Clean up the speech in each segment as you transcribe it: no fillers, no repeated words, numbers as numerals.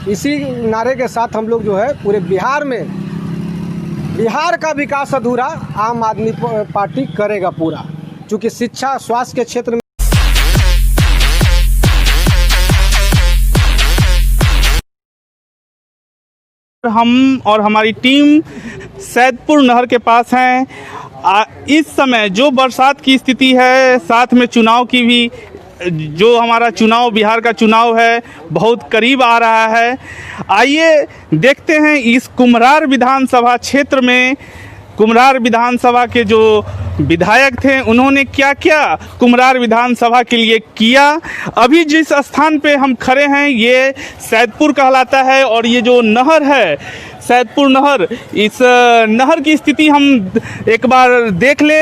इसी नारे के साथ हम लोग जो है पूरे बिहार में, बिहार का विकास अधूरा आम आदमी पार्टी करेगा पूरा, क्योंकि शिक्षा स्वास्थ्य के क्षेत्र में हम और हमारी टीम सैदपुर नहर के पास हैं। इस समय जो बरसात की स्थिति है, साथ में चुनाव की भी, जो हमारा चुनाव, बिहार का चुनाव है, बहुत करीब आ रहा है। आइए देखते हैं इस कुम्हरार विधानसभा क्षेत्र में कुम्हरार विधानसभा के जो विधायक थे उन्होंने क्या क्या कुम्हरार विधानसभा के लिए किया। अभी जिस स्थान पे हम खड़े हैं ये सैदपुर कहलाता है और ये जो नहर है सैदपुर नहर, इस नहर की स्थिति हम एक बार देख ले।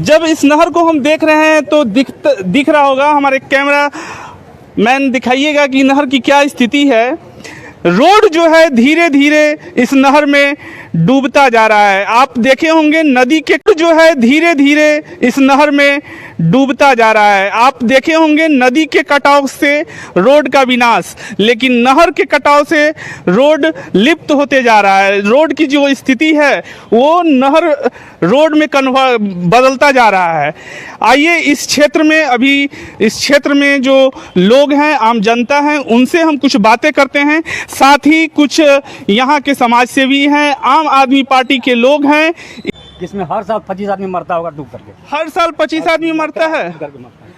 जब इस नहर को हम देख रहे हैं तो दिख रहा होगा, हमारे कैमरा मैन दिखाइएगा कि नहर की क्या स्थिति है। रोड जो है धीरे धीरे इस नहर में डूबता जा रहा है। आप देखे होंगे नदी के जो है धीरे धीरे इस नहर में डूबता जा रहा है। आप देखे होंगे नदी के कटाव से रोड का विनाश, लेकिन नहर के कटाव से रोड लिप्त होते जा रहा है। रोड की जो स्थिति है वो नहर रोड में बदलता जा रहा है। आइए इस क्षेत्र में, अभी इस क्षेत्र में जो लोग हैं, आम जनता हैं, उनसे हम कुछ बातें करते हैं। साथ ही कुछ यहाँ के समाज सेवी हैं, आम आदमी पार्टी के लोग हैं। जिसमें हर साल 25 आदमी मरता होगा डूब करके। हर साल 25 आदमी मरता है।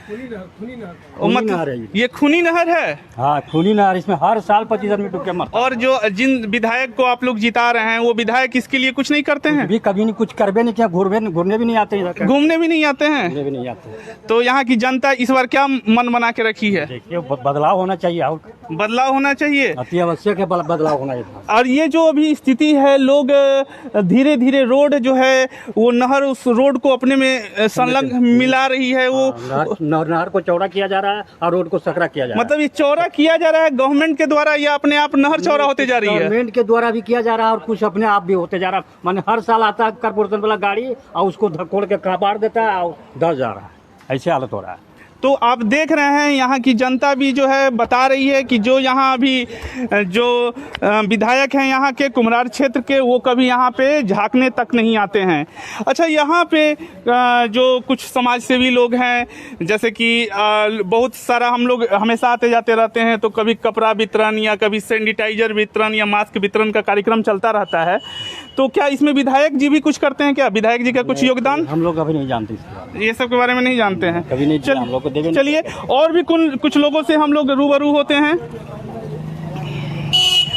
खूनी नहर है ये खूनी नहर है। हाँ, खूनी नहर, इसमें हर साल 25 आदमी डूब के मरता है। और जो जिन विधायक को आप लोग जिता रहे हैं वो विधायक इसके लिए कुछ नहीं करते हैं? भी कभी नहीं, कुछ करबे नहीं किया, घूरने भी नहीं आते हैं, घूमने भी नहीं आते हैं। घूमने भी नहीं आते। तो यहाँ की जनता इस बार क्या मन बना के रखी है? देखिए, बदलाव होना चाहिए, और बदलाव होना चाहिए, अति आवश्यक है, बदलाव होना चाहिए। और ये जो अभी स्थिति है, लोग धीरे धीरे रोड जो है वो नहर उस रोड को अपने में संलग्न मिला रही है। वो नहर को चौड़ा किया जा रहा है और रोड को सकरा किया जा रहा है। मतलब ये चौड़ा किया जा रहा है गवर्नमेंट के द्वारा या अपने आप नहर चौड़ा होते जा रही है? गवर्नमेंट के द्वारा भी किया जा रहा है और कुछ अपने आप भी होते जा रहा है। माने हर साल आता है कारपोरेशन वाला गाड़ी और उसको धक्कोड़ के कबाड़ देता है और दस जा रहा है। ऐसे हालत हो रहा है। तो आप देख रहे हैं यहाँ की जनता भी जो है बता रही है कि जो यहाँ अभी जो विधायक हैं यहाँ के कुम्हरार क्षेत्र के, वो कभी यहाँ पे झांकने तक नहीं आते हैं। अच्छा, यहाँ पे जो कुछ समाज सेवी लोग हैं, जैसे कि बहुत सारा हम लोग हमेशा आते जाते रहते हैं, तो कभी कपड़ा वितरण या कभी सैनिटाइजर वितरण या मास्क वितरण का कार्यक्रम चलता रहता है। तो क्या इसमें विधायक जी भी कुछ करते हैं? क्या विधायक जी का कुछ योगदान? हम लोग अभी नहीं जानते, ये सब के बारे में नहीं जानते हैं, कभी नहीं। हम लोग चलिए और भी कुछ लोगों से हम लोग रूबरू होते हैं,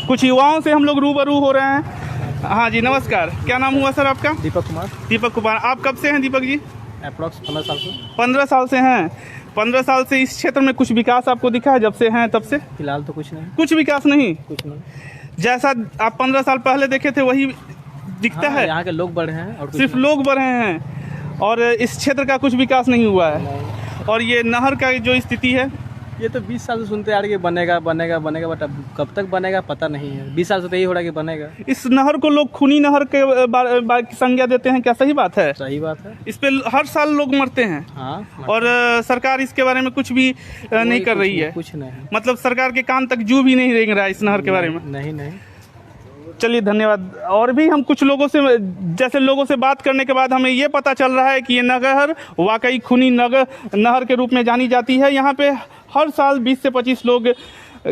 कुछ युवाओं से हम लोग रूबरू हो रहे हैं। हाँ जी, नमस्कार। क्या नाम हुआ सर आपका? दीपक कुमार। दीपक कुमार। आप कब से हैं दीपक जी? अप्रॉक्स 15 साल से। 15 साल से हैं। 15 साल से इस क्षेत्र में कुछ विकास आपको दिखा है जब से हैं तब से? फिलहाल तो कुछ नहीं। कुछ विकास नहीं? कुछ नहीं। जैसा आप 15 साल पहले देखे थे वही दिखता है? यहाँ के लोग बढ़े हैं और सिर्फ लोग बढ़े हैं और इस क्षेत्र का कुछ विकास नहीं हुआ है। और ये नहर का जो स्थिति है, ये तो 20 साल से सुनते आ रहे कि बनेगा बनेगा बनेगा, बट अब कब तक बनेगा पता नहीं है। 20 साल से तो यही हो रहा है कि बनेगा। इस नहर को लोग खूनी नहर के की संज्ञा देते हैं, क्या सही बात है? सही बात है। इस पे हर साल लोग मरते हैं। हाँ, और सरकार इसके बारे में कुछ भी नहीं कर रही है। कुछ नहीं। मतलब सरकार के कान तक जू भी नहीं रेंग रहा है इस नहर के बारे में। नहीं। चलिए, धन्यवाद। और भी हम कुछ लोगों से, जैसे लोगों से बात करने के बाद हमें ये पता चल रहा है कि ये नहर वाकई खूनी नहर के रूप में जानी जाती है। यहाँ पे हर साल 20 से 25 लोग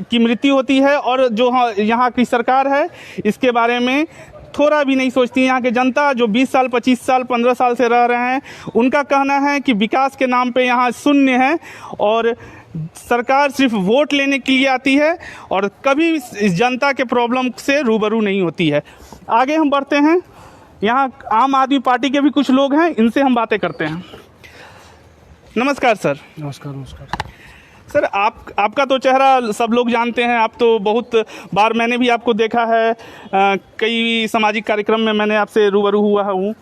की मृत्यु होती है और जो यहाँ की सरकार है इसके बारे में थोड़ा भी नहीं सोचती। यहाँ के जनता जो 20 साल 25 साल 15 साल से रह रहे हैं, उनका कहना है कि विकास के नाम पे यहाँ शून्य है और सरकार सिर्फ वोट लेने के लिए आती है और कभी इस जनता के प्रॉब्लम से रूबरू नहीं होती है। आगे हम बढ़ते हैं। यहाँ आम आदमी पार्टी के भी कुछ लोग हैं, इनसे हम बातें करते हैं। नमस्कार सर। नमस्कार। सर, आपका तो चेहरा सब लोग जानते हैं। आप तो बहुत बार, मैंने भी आपको देखा है, कई सामाजिक कार्यक्रम में मैंने आपसे रूबरू हुआ हूँ।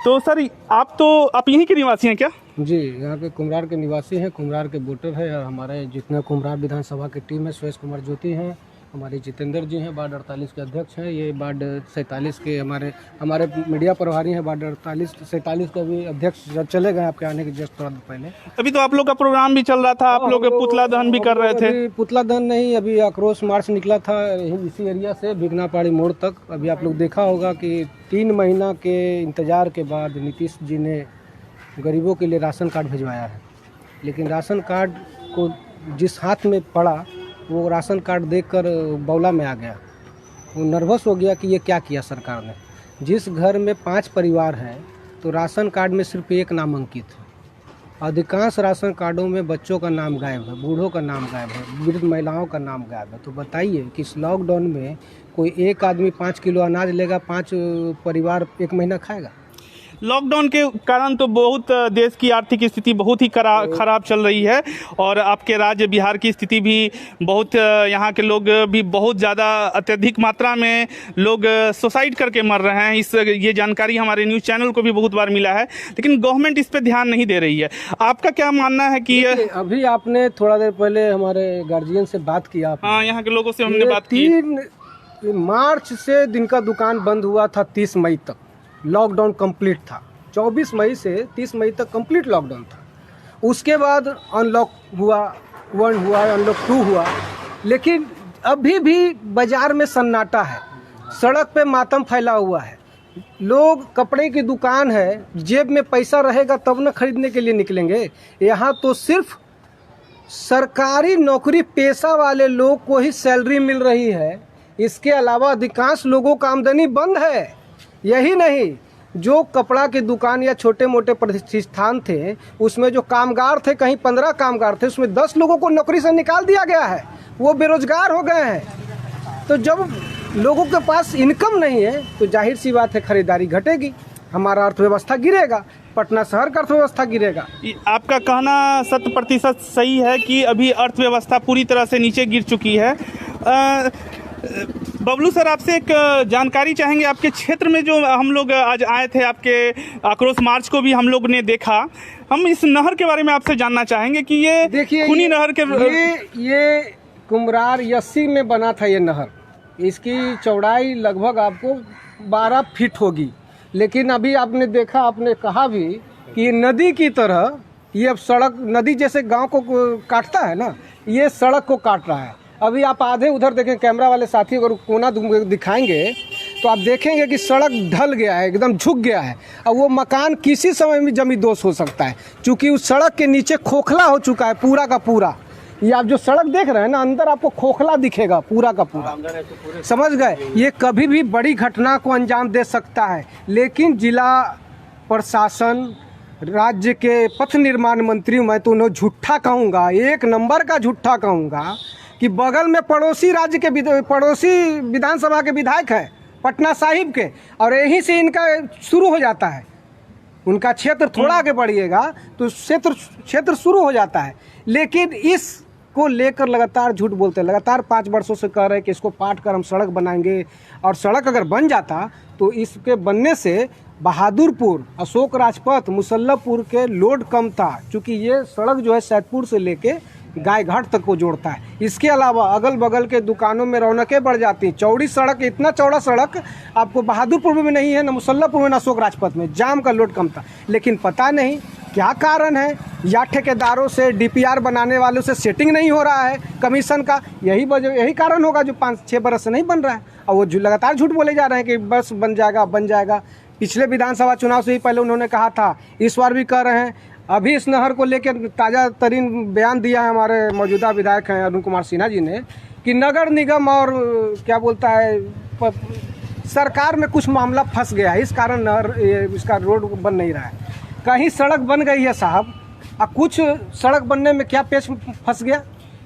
तो सर, आप यहीं के निवासी हैं क्या? जी, यहाँ पे कुम्हरार के निवासी हैं, कुम्हरार के वोटर हैं और हमारे जितने कुम्हरार विधानसभा की टीम है, सुरेश कुमार ज्योति हैं, हमारे जितेंद्र जी हैं, वार्ड 48 के अध्यक्ष हैं। ये वार्ड 47 के हमारे मीडिया प्रभारी हैं, वार्ड 47 के भी अध्यक्ष चले गए आपके आने के जस्ट थोड़ा देर पहले। अभी तो आप लोग का प्रोग्राम भी चल रहा था, आप लोग पुतला दहन भी कर रहे थे। अभी पुतला दहन नहीं, अभी आक्रोश मार्च निकला था इसी एरिया से भिगना पहाड़ी मोड़ तक। अभी आप लोग देखा होगा कि 3 महीना के इंतजार के बाद नीतीश जी ने गरीबों के लिए राशन कार्ड भिजवाया है, लेकिन राशन कार्ड को जिस हाथ में पड़ा वो राशन कार्ड देखकर बौला में आ गया। वो नर्वस हो गया कि ये क्या किया सरकार ने। जिस घर में 5 परिवार हैं तो राशन कार्ड में सिर्फ एक नाम अंकित है। अधिकांश राशन कार्डों में बच्चों का नाम गायब है, बूढ़ों का नाम गायब है, वृद्ध महिलाओं का नाम गायब है। तो बताइए कि इस लॉकडाउन में कोई एक आदमी 5 किलो अनाज लेगा, 5 परिवार 1 महीना खाएगा? लॉकडाउन के कारण तो बहुत देश की आर्थिक स्थिति बहुत ही खराब चल रही है, और आपके राज्य बिहार की स्थिति भी बहुत, यहाँ के लोग भी बहुत ज़्यादा अत्यधिक मात्रा में लोग सुसाइड करके मर रहे हैं। ये जानकारी हमारे न्यूज़ चैनल को भी बहुत बार मिला है, लेकिन गवर्नमेंट इस पर ध्यान नहीं दे रही है। आपका क्या मानना है कि अभी आपने थोड़ा देर पहले हमारे गार्जियन से बात किया? हाँ, यहाँ के लोगों से हमने बात की। 3 मार्च से दिन का दुकान बंद हुआ था, 30 मई तक लॉकडाउन कंप्लीट था। 24 मई से 30 मई तक कंप्लीट लॉकडाउन था। उसके बाद अनलॉक हुआ, 1 हुआ, अनलॉक 2 हुआ, लेकिन अभी भी बाजार में सन्नाटा है, सड़क पे मातम फैला हुआ है। लोग, कपड़े की दुकान है, जेब में पैसा रहेगा तब न खरीदने के लिए निकलेंगे। यहाँ तो सिर्फ सरकारी नौकरी पेशा वाले लोग को ही सैलरी मिल रही है, इसके अलावा अधिकांश लोगों का आमदनी बंद है। यही नहीं, जो कपड़ा की दुकान या छोटे मोटे प्रतिष्ठान थे उसमें जो कामगार थे, कहीं 15 कामगार थे, उसमें 10 लोगों को नौकरी से निकाल दिया गया है, वो बेरोजगार हो गए हैं। तो जब लोगों के पास इनकम नहीं है तो जाहिर सी बात है खरीदारी घटेगी, हमारा अर्थव्यवस्था गिरेगा, पटना शहर का अर्थव्यवस्था गिरेगा। आपका कहना 100% सही है कि अभी अर्थव्यवस्था पूरी तरह से नीचे गिर चुकी है। बबलू सर, आपसे एक जानकारी चाहेंगे। आपके क्षेत्र में जो हम लोग आज आए थे, आपके आक्रोश मार्च को भी हम लोग ने देखा। हम इस नहर के बारे में आपसे जानना चाहेंगे कि ये देखिए, खूनी नहर के ये कुम्हरार 80 में बना था ये नहर। इसकी चौड़ाई लगभग आपको 12 फीट होगी, लेकिन अभी आपने देखा, आपने कहा भी कि नदी की तरह ये अब सड़क, नदी जैसे गांव को काटता है ना, ये सड़क को काट रहा है। अभी आप आधे उधर देखें, कैमरा वाले साथी अगर कोना दिखाएंगे तो आप देखेंगे कि सड़क ढल गया है, एकदम झुक गया है। और वो मकान किसी समय में जमींदोज हो सकता है, क्योंकि उस सड़क के नीचे खोखला हो चुका है पूरा का पूरा। ये आप जो सड़क देख रहे हैं ना, अंदर आपको खोखला दिखेगा पूरा का पूरा, समझ गए? ये कभी भी बड़ी घटना को अंजाम दे सकता है, लेकिन जिला प्रशासन, राज्य के पथ निर्माण मंत्री, मैं तो उन्हें झूठा कहूँगा, 1 नंबर का झूठा कहूँगा कि बगल में पड़ोसी राज्य के पड़ोसी विधानसभा के विधायक है पटना साहिब के, और यहीं से इनका शुरू हो जाता है। उनका क्षेत्र थोड़ा आगे बढ़िएगा तो क्षेत्र शुरू हो जाता है, लेकिन इसको लेकर लगातार झूठ बोलते हैं। लगातार 5 वर्षों से कह रहे हैं कि इसको पाट कर हम सड़क बनाएंगे, और सड़क अगर बन जाता तो इसके बनने से बहादुरपुर, अशोक राजपथ, मुसल्लमपुर के लोड कम था, क्योंकि ये सड़क जो है सैदपुर से लेके गायघाट तक को जोड़ता है। इसके अलावा अगल बगल के दुकानों में रौनकें बढ़ जाती हैं। चौड़ी सड़क, इतना चौड़ा सड़क आपको बहादुरपुर में नहीं है, न मुसल्लमपुर में, न अशोक राजपथ में। जाम का लोड कम था, लेकिन पता नहीं क्या कारण है, या ठेकेदारों से, DPR बनाने वालों से सेटिंग नहीं हो रहा है कमीशन का, यही कारण होगा जो 5-6 बरस से नहीं बन रहा है। और वो लगातार झूठ बोले जा रहे हैं कि बस बन जाएगा। पिछले विधानसभा चुनाव से ही पहले उन्होंने कहा था, इस बार भी कह रहे हैं। अभी इस नहर को लेकर ताज़ा तरीन बयान दिया है हमारे मौजूदा विधायक हैं अरुण कुमार सिन्हा जी ने, कि नगर निगम और क्या बोलता है सरकार में कुछ मामला फंस गया है, इस कारण नहर, इसका रोड बन नहीं रहा है। कहीं सड़क बन गई है साहब, और कुछ सड़क बनने में क्या पेच फंस गया?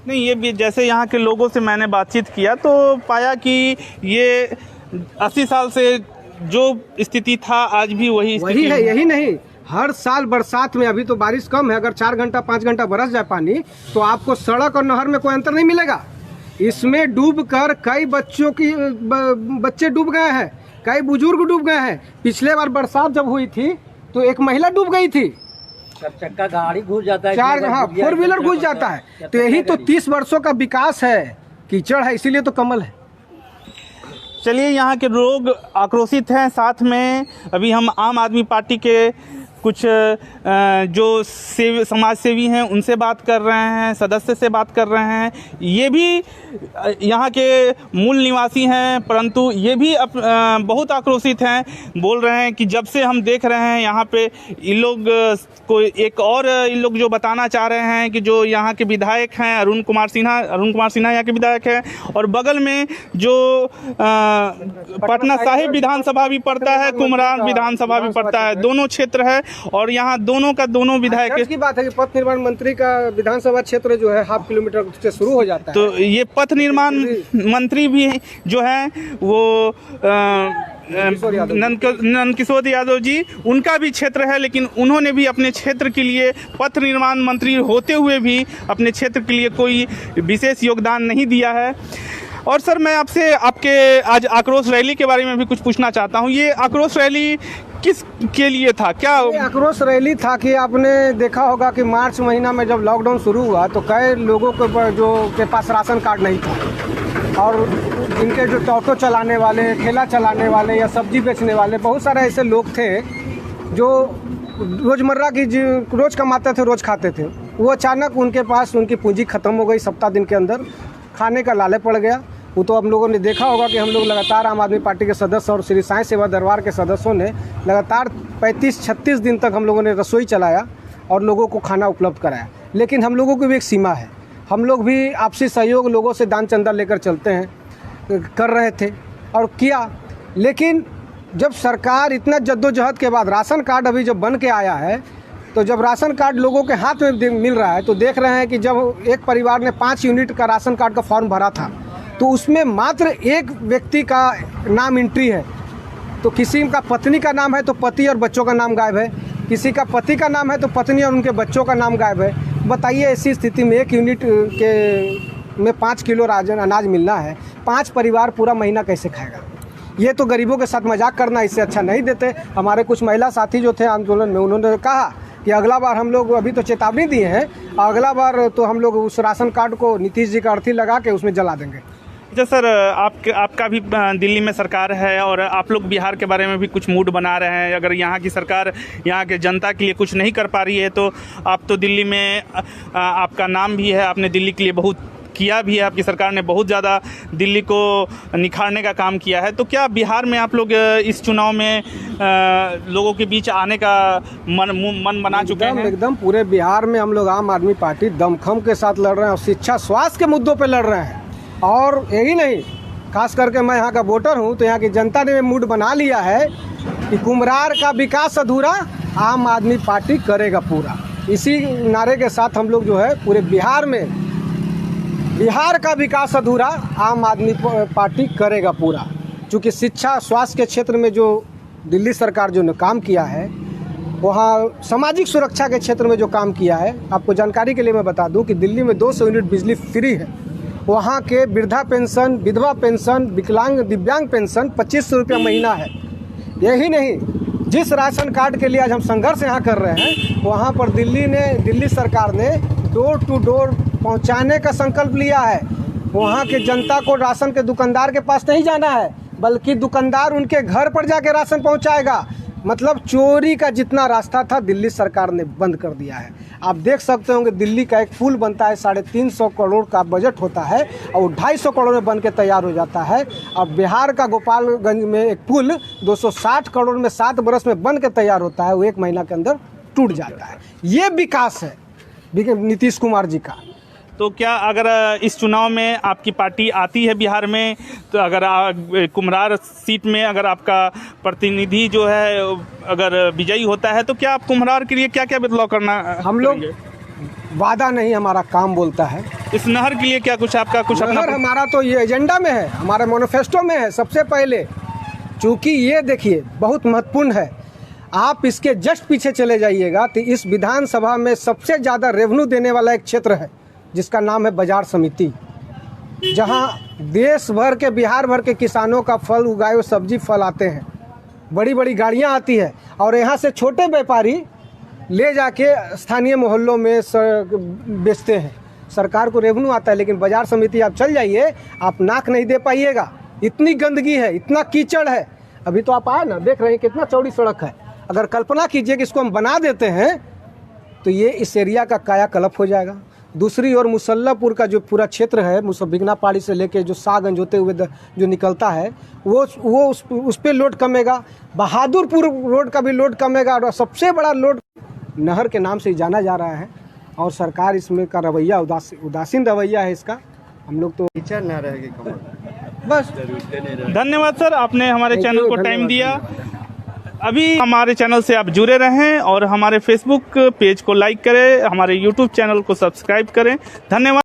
नहीं, ये भी जैसे यहाँ के लोगों से मैंने बातचीत किया तो पाया कि ये 80 साल से जो स्थिति था आज भी वही है। यही नहीं, हर साल बरसात में, अभी तो बारिश कम है, अगर 4 घंटा 5 घंटा बरस जाए पानी तो आपको सड़क और नहर में कोई अंतर नहीं मिलेगा। इसमें डूबकर कई बच्चे डूब गए हैं, कई बुजुर्ग डूब गए हैं। पिछले बार बरसात जब हुई थी तो एक महिला डूब गई थी। 4 चक्का गाड़ी घुस जाता है, 4 4 व्हीलर घुस जाता है। तो यही तो 30 वर्षों का विकास है, कीचड़ है, इसीलिए तो कमल है। चलिए, यहाँ के लोग आक्रोशित हैं। साथ में अभी हम आम आदमी पार्टी के कुछ जो समाज सेवी हैं उनसे बात कर रहे हैं, सदस्य से बात कर रहे हैं। ये भी यहाँ के मूल निवासी हैं, परंतु ये भी बहुत आक्रोशित हैं। बोल रहे हैं कि जब से हम देख रहे हैं यहाँ पे इन लोग को एक और इन लोग जो बताना चाह रहे हैं कि जो यहाँ के विधायक हैं अरुण कुमार सिन्हा यहाँ के विधायक हैं, और बगल में जो पटना साहिब विधानसभा भी पड़ता है, कुमरार विधानसभा भी पड़ता है, दोनों क्षेत्र है। और यहाँ दोनों का दोनों विधायक की बात है कि पथ निर्माण मंत्री का विधानसभा क्षेत्र जो है 1/2 किलोमीटर से शुरू हो जाता है। तो ये पथ निर्माण मंत्री भी जो है वो नंद किशोर यादव जी, उनका भी क्षेत्र है, लेकिन उन्होंने भी अपने क्षेत्र के लिए पथ निर्माण मंत्री होते हुए भी अपने क्षेत्र के लिए कोई विशेष योगदान नहीं दिया है। और सर, मैं आपसे आपके आज आक्रोश रैली के बारे में भी कुछ पूछना चाहता हूँ। ये आक्रोश रैली किस के लिए था? क्या आक्रोश रैली था कि आपने देखा होगा कि मार्च महीना में जब लॉकडाउन शुरू हुआ तो कई लोगों के पास राशन कार्ड नहीं था, और इनके जो ऑटो चलाने वाले, ठेला चलाने वाले या सब्जी बेचने वाले, बहुत सारे ऐसे लोग थे जो रोज़मर्रा की रोज़ कमाते थे, रोज़ खाते थे। वो अचानक उनके पास उनकी पूंजी ख़त्म हो गई, सप्ताह दिन के अंदर खाने का लाले पड़ गया। वो तो हम लोगों ने देखा होगा कि हम लोग लगातार आम आदमी पार्टी के सदस्य और श्री साईं सेवा दरबार के सदस्यों ने लगातार 35-36 दिन तक हम लोगों ने रसोई चलाया और लोगों को खाना उपलब्ध कराया। लेकिन हम लोगों की भी एक सीमा है, हम लोग भी आपसी सहयोग लोगों से दान चंदा लेकर चलते हैं, कर रहे थे और किया। लेकिन जब सरकार इतना जद्दोजहद के बाद राशन कार्ड अभी जब बन के आया है, तो जब राशन कार्ड लोगों के हाथ में मिल रहा है तो देख रहे हैं कि जब एक परिवार ने 5 यूनिट का राशन कार्ड का फॉर्म भरा था तो उसमें मात्र एक व्यक्ति का नाम एंट्री है। तो किसी का पत्नी का नाम है तो पति और बच्चों का नाम गायब है, किसी का पति का नाम है तो पत्नी और उनके बच्चों का नाम गायब है। बताइए, ऐसी स्थिति में 1 यूनिट में 5 किलो अनाज मिलना है, 5 परिवार पूरा महीना कैसे खाएगा? ये तो गरीबों के साथ मजाक करना, इससे अच्छा नहीं देते। हमारे कुछ महिला साथी जो थे आंदोलन में, उन्होंने कहा कि अगला बार हम लोग, अभी तो चेतावनी दिए हैं, अगला बार तो हम लोग उस राशन कार्ड को नीतीश जी का अर्थी लगा के उसमें जला देंगे। अच्छा सर, आपका भी दिल्ली में सरकार है और आप लोग बिहार के बारे में भी कुछ मूड बना रहे हैं। अगर यहाँ की सरकार यहाँ के जनता के लिए कुछ नहीं कर पा रही है तो आप तो दिल्ली में आपका नाम भी है, आपने दिल्ली के लिए बहुत किया भी है, आपकी सरकार ने बहुत ज़्यादा दिल्ली को निखारने का काम किया है। तो क्या बिहार में आप लोग इस चुनाव में लोगों के बीच आने का मन बना चुके हैं? एकदम पूरे बिहार में हम लोग आम आदमी पार्टी दमखम के साथ लड़ रहे हैं और शिक्षा स्वास्थ्य के मुद्दों पे लड़ रहे हैं। और यही नहीं, खास करके मैं यहाँ का वोटर हूँ तो यहाँ की जनता ने मूड बना लिया है कि कुम्हरार का विकास अधूरा, आम आदमी पार्टी करेगा पूरा। इसी नारे के साथ हम लोग जो है पूरे बिहार में, बिहार का विकास अधूरा, आम आदमी पार्टी करेगा पूरा। चूँकि शिक्षा स्वास्थ्य के क्षेत्र में जो दिल्ली सरकार जो ने काम किया है, वहाँ सामाजिक सुरक्षा के क्षेत्र में जो काम किया है, आपको जानकारी के लिए मैं बता दूं कि दिल्ली में 200 यूनिट बिजली फ्री है। वहाँ के वृद्धा पेंशन, विधवा पेंशन, विकलांग दिव्यांग पेंशन 2500 रुपया महीना है। यही नहीं, जिस राशन कार्ड के लिए आज हम संघर्ष यहाँ कर रहे हैं, वहाँ पर दिल्ली सरकार ने डोर टू डोर पहुँचाने का संकल्प लिया है। वहाँ के जनता को राशन के दुकानदार के पास नहीं जाना है, बल्कि दुकानदार उनके घर पर जाके राशन पहुँचाएगा। मतलब चोरी का जितना रास्ता था दिल्ली सरकार ने बंद कर दिया है। आप देख सकते होंगे, दिल्ली का एक पुल बनता है, 350 करोड़ का बजट होता है और 250 करोड़ में बन के तैयार हो जाता है। और बिहार का गोपालगंज में एक पुल 260 करोड़ में 7 बरस में बन के तैयार होता है, वो 1 महीना के अंदर टूट जाता है। ये विकास है नीतीश कुमार जी का। तो क्या अगर इस चुनाव में आपकी पार्टी आती है बिहार में, तो अगर कुम्हरार सीट में अगर आपका प्रतिनिधि जो है अगर विजयी होता है, तो क्या आप कुम्हरार के लिए क्या क्या बदलाव करना? हम लोग वादा नहीं, हमारा काम बोलता है। इस नहर के लिए क्या कुछ आपका कुछ अपना? हमारा तो ये एजेंडा में है, हमारे मैनिफेस्टो में है सबसे पहले। चूँकि ये देखिए बहुत महत्वपूर्ण है, आप इसके जस्ट पीछे चले जाइएगा तो इस विधानसभा में सबसे ज़्यादा रेवेन्यू देने वाला एक क्षेत्र है जिसका नाम है बाजार समिति, जहां देश भर के, बिहार भर के किसानों का फल उगाए हुए सब्जी फल आते हैं, बड़ी बड़ी गाड़ियां आती है और यहां से छोटे व्यापारी ले जाके स्थानीय मोहल्लों में बेचते हैं। सरकार को रेवेन्यू आता है, लेकिन बाजार समिति आप चल जाइए, आप नाक नहीं दे पाइएगा। इतनी गंदगी है, इतना कीचड़ है। अभी तो आप आए ना, देख रहे हैं कितना चौड़ी सड़क है। अगर कल्पना कीजिए कि इसको हम बना देते हैं तो ये इस एरिया का कायाकल्प हो जाएगा। दूसरी ओर मुसल्लापुर का जो पूरा क्षेत्र है, बिगना पहाड़ी से लेके जो शाहगंज होते हुए जो निकलता है, वो उस पे लोड कमेगा। बहादुरपुर रोड का भी लोड कमेगा। और सबसे बड़ा लोड नहर के नाम से ही जाना जा रहा है, और सरकार इसमें का रवैया उदासीन रवैया है इसका। हम लोग तो टीचर ना रहेगी कमल। बस धन्यवाद सर, आपने हमारे Thank चैनल you, को टाइम धन्यवाद। दिया। अभी हमारे चैनल से आप जुड़े रहें और हमारे फेसबुक पेज को लाइक करें, हमारे यूट्यूब चैनल को सब्सक्राइब करें। धन्यवाद।